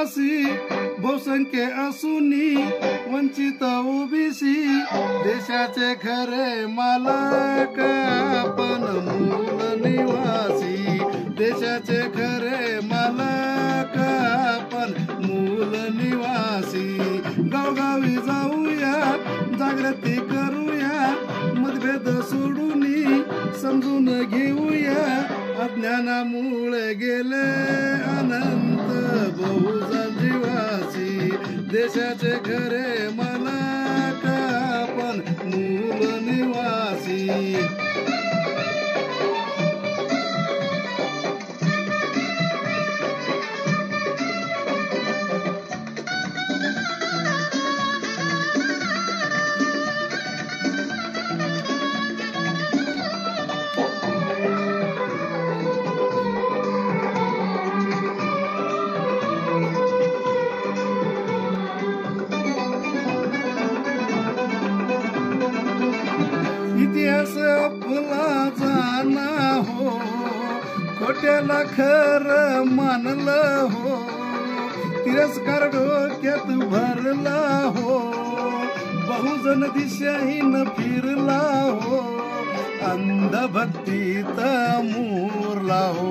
निवासी बहुसंख्य असूनी वंचित ओबीसी देशाचे खरे मालक आपण मूल निवासी देशाचे खरे मालक आपण मूल निवासी गावगावी जाऊया जागृती करूया मतभेद सोडून समजून घेऊया अज्ञानामुळे गेले अनंत बहुजन निवासी देशाचे खरे मालक आपण मूल निवासी इतिहास आपला जाना हो खोट्याला खरं मानलं हो तिरस्कार डोक्यात भरला हो बहुजन दिशाहीन फिरला हो अंधभक्तीत मुरला हो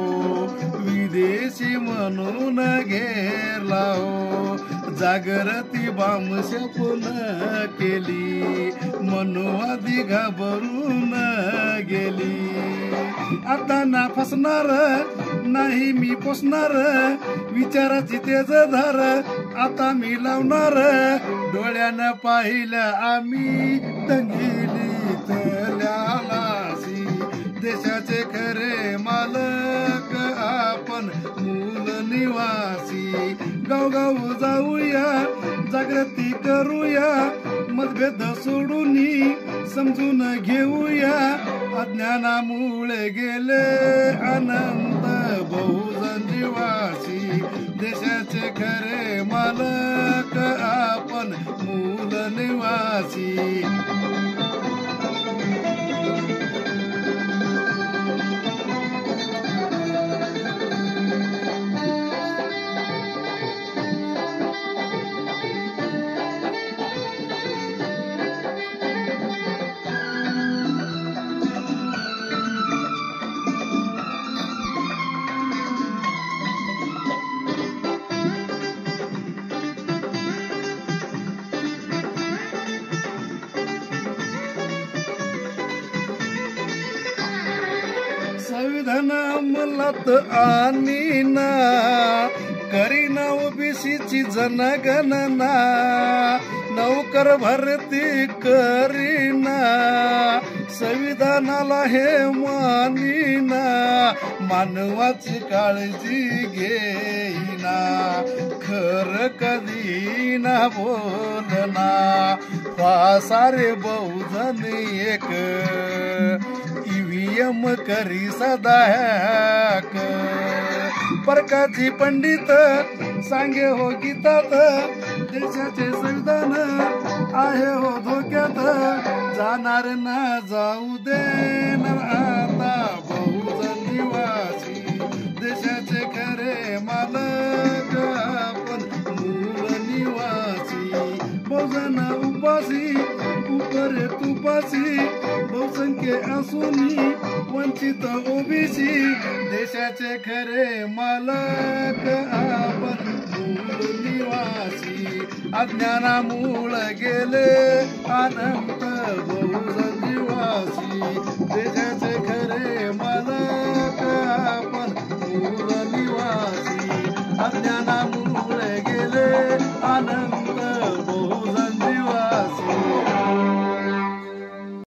विदेशी म्हणून घेरला हो जागृती बामशपून केली मनोवादी घाबरून गेली आता ना फसणार नाही मी पोसणार विचाराची तेज धार आता मी लावणार डोळ्यानं पाहिलं आम्ही तंगिली तल्यालासी देशाचे खरे मालक आपण मूल निवासी गावगाव जाऊया जागृती करूया मतभेद सोडून समजून घेऊया अज्ञानामुळे गेले अनंत बहुजन निवासी देशाचे खरे मालक आपण मूल निवासी संविधान अंमलात आणीना करीना ओबीसीची जनगणना नौकर भरती करीना संविधानाला हे मानीना मानवाची काळजी घेईना खर कधी ना बोलना सारे बहुजन एक ईव्हीएम करी सदा हॅक परकाची पंडित सांगे हो गीतात देशाचे संविधान आहे हो धोक्यात जाणार ना जाऊ देणार आता बहुजन निवासी देशाचे खरे मालक आपण मूल निवासी बहुजन उपासी उपरे तुपासी बहुसंख्य असूनी वंचित ओबीसी देशाचे खरे मालक आपण मूल निवासी अज्ञानामुळे गेले अनंत बहुजन निवासी देशाचे खरे मालक आपण मूल निवासी अज्ञानामुळे गेले अनंत